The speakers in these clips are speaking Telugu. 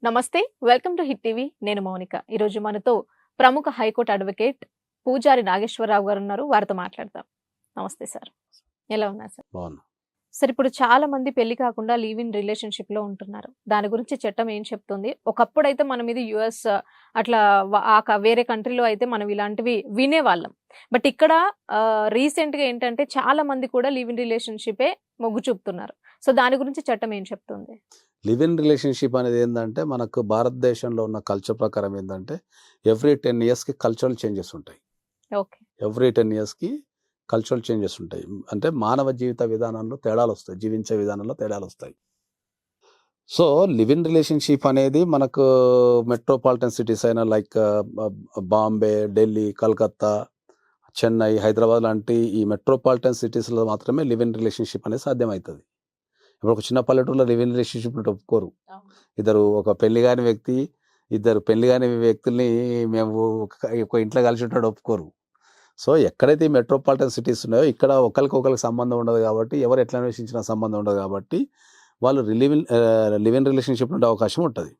నమస్తే, వెల్కమ్ టు హిట్ టీవీ. నేను మౌనిక. ఈరోజు మనతో ప్రముఖ హైకోర్టు అడ్వకేట్ పూజారి నాగేశ్వరరావు గారు ఉన్నారు. వారితో మాట్లాడదాం. నమస్తే సార్, ఎలా ఉన్నారు సార్? బాగున్నా. సార్, ఇప్పుడు చాలా మంది పెళ్లి కాకుండా లివ్ ఇన్ రిలేషన్షిప్ లో ఉంటున్నారు. దాని గురించి చట్టం ఏం చెప్తుంది? ఒకప్పుడైతే మన మీద యుఎస్ అట్లా వేరే కంట్రీలో అయితే మనం ఇలాంటివి వినేవాళ్ళం. బట్ ఇక్కడ రీసెంట్ గా ఏంటంటే చాలా మంది కూడా లివ్ ఇన్ రిలేషన్షిపే మొగ్గు చూపుతున్నారు. సో దాని గురించి చట్టం ఏం చెప్తుంది? లివ్ ఇన్ రిలేషన్షిప్ అనేది ఏంటంటే మనకు భారతదేశంలో ఉన్న కల్చర్ ప్రకారం ఏంటంటే ఎవ్రీ 10 yearsకి కల్చరల్ చేంజెస్ ఉంటాయి. ఓకే. ఎవ్రీ 10 yearsకి కల్చరల్ చేంజెస్ ఉంటాయి. అంటే మానవ జీవిత విధానంలో తేడాలు వస్తాయి, జీవించే విధానంలో తేడాలు వస్తాయి. సో లివ్ ఇన్ రిలేషన్షిప్ అనేది మనకు మెట్రోపాలిటన్ సిటీస్ అయినా లైక్ బాంబే, ఢిల్లీ, కలకత్తా, చెన్నై, హైదరాబాద్ లాంటి ఈ మెట్రోపాలిటన్ సిటీస్లో మాత్రమే లివ్ ఇన్ రిలేషన్షిప్ అనేది సాధ్యమవుతుంది. ఇప్పుడు ఒక చిన్న పల్లెటూరులో లివ్ ఇన్ రిలేషన్షిప్ ఒప్పుకోరు. ఒక పెళ్లి కాని వ్యక్తి, ఇద్దరు పెళ్లి కాని వ్యక్తుల్ని మేము ఒక ఇంట్లో కలిసి ఉంటాడు ఒప్పుకోరు. సో ఎక్కడైతే ఈ మెట్రోపాలిటన్ సిటీస్ ఉన్నాయో ఇక్కడ ఒకరికి సంబంధం ఉండదు కాబట్టి, ఎవరు ఎట్లా అన్వేషించిన సంబంధం ఉండదు కాబట్టి వాళ్ళు లివ్ ఇన్ రిలేషన్షిప్ ఉండే అవకాశం ఉంటుంది.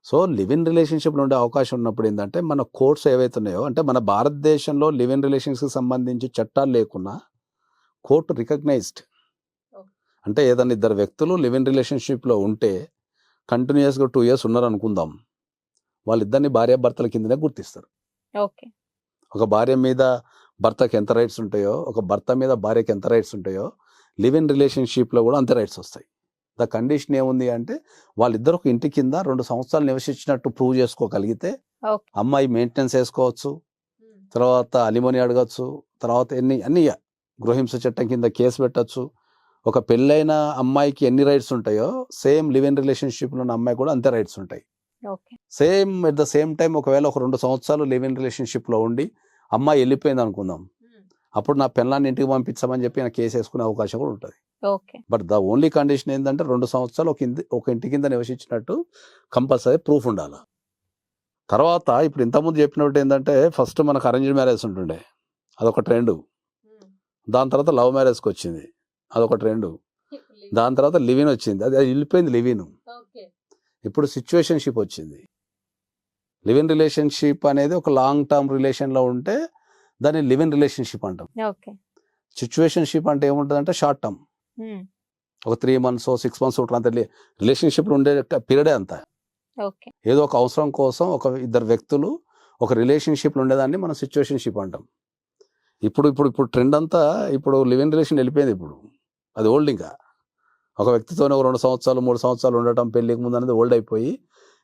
సో లివ్ ఇన్ రిలేషన్షిప్ ఉండే అవకాశం ఉన్నప్పుడు ఏంటంటే మన కోర్ట్స్ ఏవైతే ఉన్నాయో, అంటే మన భారతదేశంలో లివ్ ఇన్ రిలేషన్స్కి సంబంధించి చట్టాలు లేకున్నా కోర్టు రికగ్నైజ్డ్, అంటే ఏదైనా ఇద్దరు వ్యక్తులు లివ్ ఇన్ రిలేషన్షిప్లో ఉంటే కంటిన్యూస్గా 2 years ఉన్నారు అనుకుందాం, వాళ్ళిద్దరిని భార్యాభర్తల కిందనే గుర్తిస్తారు. ఓకే. ఒక భార్య మీద భర్తకి ఎంత రైట్స్ ఉంటాయో, ఒక భర్త మీద భార్యకి ఎంత రైట్స్ ఉంటాయో లివ్ ఇన్ రిలేషన్షిప్లో కూడా అంతే రైట్స్ వస్తాయి. ద కండిషన్ ఏముంది అంటే వాళ్ళిద్దరు ఒక ఇంటి కింద 2 సంవత్సరాలు నివసించినట్టు ప్రూవ్ చేసుకోగలిగితే అమ్మాయి మెయింటెనెన్స్ వేసుకోవచ్చు, తర్వాత అలిమోని అడగచ్చు, తర్వాత అన్ని గృహహింస చట్టం కింద కేసు పెట్టచ్చు. ఒక పెళ్ళైన అమ్మాయికి ఎన్ని రైట్స్ ఉంటాయో సేమ్ లివ్ ఇన్ రిలేషన్షిప్లో ఉన్న అమ్మాయి కూడా అంతే రైట్స్ ఉంటాయి. Same at the same time ఒకవేళ ఒక 2 సంవత్సరాలు లివ్ ఇన్ రిలేషన్షిప్లో ఉండి అమ్మాయి వెళ్ళిపోయింది అనుకుందాం, అప్పుడు నా పెళ్ళాన్ని ఇంటికి పంపించమని చెప్పి నా కేసు వేసుకునే అవకాశం కూడా ఉంటుంది. బట్ ద ఓన్లీ కండిషన్ ఏంటంటే 2 సంవత్సరాలు ఒక ఇంటి కింద నివసించినట్టు కంపల్సరీ ప్రూఫ్ ఉండాలి. తర్వాత ఇప్పుడు ఇంతకుముందు చెప్పినట్టు ఏంటంటే ఫస్ట్ మనకు అరేంజ్డ్ మ్యారేజ్ ఉంటుండే, అదొక ట్రెండ్. దాని తర్వాత లవ్ మ్యారేజ్కి వచ్చింది, అదొక ట్రెండ్. దాని తర్వాత లివ్ ఇన్ వచ్చింది, అది వెళ్ళిపోయింది లివ్ ఇన్. ఇప్పుడు సిచ్యువేషన్షిప్ వచ్చింది. లివ్ ఇన్ రిలేషన్షిప్ అనేది ఒక లాంగ్ టర్మ్ రిలేషన్లో ఉంటే దాన్ని లివ్ ఇన్ రిలేషన్షిప్ అంటాం. సిచ్యువేషన్షిప్ అంటే ఏముంటుంది అంటే షార్ట్ టర్మ్, ఒక 3 months 6 months అంత రిలేషన్షిప్లో ఉండే పీరియడే అంతా. ఏదో ఒక అవసరం కోసం ఒక ఇద్దరు వ్యక్తులు ఒక రిలేషన్షిప్లో ఉండేదాన్ని మనం సిచ్యువేషన్షిప్ అంటాం. ఇప్పుడు ట్రెండ్ అంతా ఇప్పుడు లివ్ ఇన్ రిలేషన్ వెళ్ళిపోయింది. ఇప్పుడు అది ఓల్డ్. ఇంకా ఒక వ్యక్తితోనే ఒక 2 సంవత్సరాలు 3 సంవత్సరాలు ఉండటం పెళ్ళికి ముందు అనేది ఓల్డ్ అయిపోయి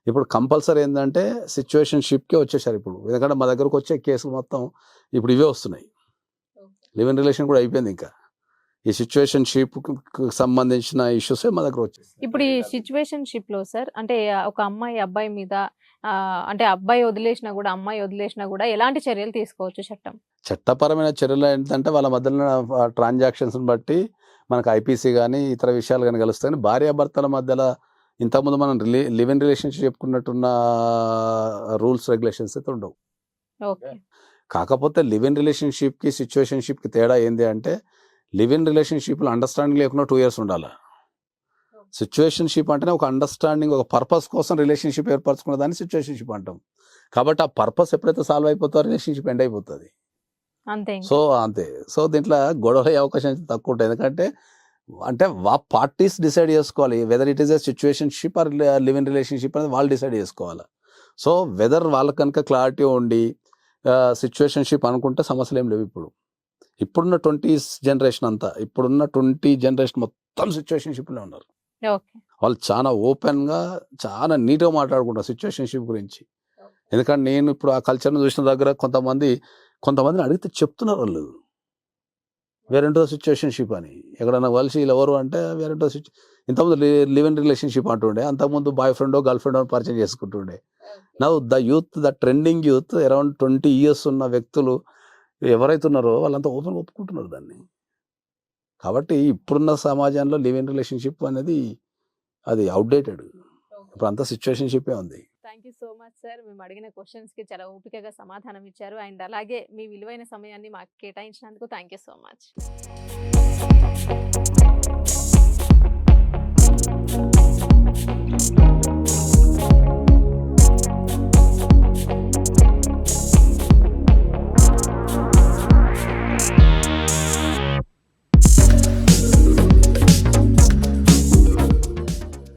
ఇప్పుడు కంపల్సరీ ఏంటంటే సిచ్యువేషన్షిప్కే వచ్చేసారు ఇప్పుడు. ఎందుకంటే మా దగ్గరకు వచ్చే కేసులు మొత్తం ఇప్పుడు ఇవే వస్తున్నాయి. లివ్ ఇన్ రిలేషన్ కూడా అయిపోయింది. ఇంకా ఈ సిచ్యువేషన్షిప్ సంబంధించిన ఇష్యూస్ మా దగ్గర వచ్చాయి. ఇప్పుడు ఈ సిచ్యువేషన్షిప్ లో సార్, అంటే ఒక అమ్మాయి అబ్బాయి మీద అంటే అబ్బాయి వదిలేసినా కూడా అమ్మాయి వదిలేసినా కూడా ఎలాంటి చర్యలు తీసుకోవచ్చు చట్టం? చట్టపరమైన చర్యలు ఏంటంటే వాళ్ళ మధ్యలో ట్రాన్సాక్షన్స్ బట్టి మనకు ఐపీసీ కానీ ఇతర విషయాలు కానీ కలుస్తాయి. భార్యాభర్తల మధ్యలో ఇంతకుముందు మనం లివ్ ఇన్ రిలేషన్షిప్ చెప్పుకున్నట్టున్న రూల్స్ రెగ్యులేషన్స్ అయితే ఉండవు. కాకపోతే లివ్ ఇన్ రిలేషన్షిప్కి సిచ్యువేషన్షిప్కి తేడా ఏంటి అంటే లివ్ ఇన్ రిలేషన్షిప్లో అండర్స్టాండింగ్ లేకుండా 2 years ఉండాలి. సిచ్యువేషన్షిప్ అంటేనే ఒక అండర్స్టాండింగ్, ఒక పర్పస్ కోసం రిలేషన్షిప్ ఏర్పరచుకున్న దాన్ని సిచ్యువేషన్షిప్ అంటాం. కాబట్టి ఆ పర్పస్ ఎప్పుడైతే సాల్వ్ అయిపోతుందో రిలేషన్షిప్ ఎండ్ అయిపోతుంది. అంతే. సో దీంట్లో గొడవ అయ్యే అవకాశం తక్కువ ఉంటుంది. ఎందుకంటే పార్టీస్ డిసైడ్ చేసుకోవాలి whether it is a situationship or live in relationship అనేది వాళ్ళు డిసైడ్ చేసుకోవాలి. సో వెదర్ వాళ్ళకి కనుక క్లారిటీ ఉండి సిచ్యువేషన్షిప్ అనుకుంటే సమస్యలు ఏం లేవు. ఇప్పుడున్న 20s జనరేషన్ అంతా, ఇప్పుడున్న 20 జనరేషన్ మొత్తం సిచ్యువేషన్షిప్లో ఉన్నారు. వాళ్ళు చాలా ఓపెన్గా చాలా నీట్గా మాట్లాడుకుంటారు సిచ్యువేషన్షిప్ గురించి. ఎందుకంటే నేను ఇప్పుడు ఆ కల్చర్ను చూసిన దగ్గర కొంతమందిని అడిగితే చెప్తున్నారు వాళ్ళు వేరేంటో సిచ్యువేషన్షిప్ అని. ఎక్కడైనా కలిసి వీళ్ళు ఎవరు అంటే వేరేంటో ఇంతకుముందు లివ్ ఇన్ రిలేషన్షిప్ అంటుండే, అంతకుముందు బాయ్ ఫ్రెండ్ గర్ల్ ఫ్రెండ్ పరిచయం చేసుకుంటుండే. Now the trending youth around 20 years ఉన్న వ్యక్తులు ఎవరైతే ఉన్నారో వాళ్ళంతా ఓపెన్గా ఒప్పుకుంటున్నారు దాన్ని. కాబట్టి ఇప్పుడున్న సమాజంలో లివ్ ఇన్ రిలేషన్షిప్ అనేది అది అవుట్డేటెడ్. ఇప్పుడు అంతా సిచ్యువేషన్షిప్పే ఉంది. Thank you so much sir. మేము అడిగిన క్వశ్చన్స్కి చాలా ఓపికగా సమాధానం ఇచ్చారు. అండ్ అలాగే మీ విలువైన సమయాన్ని మాకు కేటాయించినందుకు థ్యాంక్ యూ సో మచ్.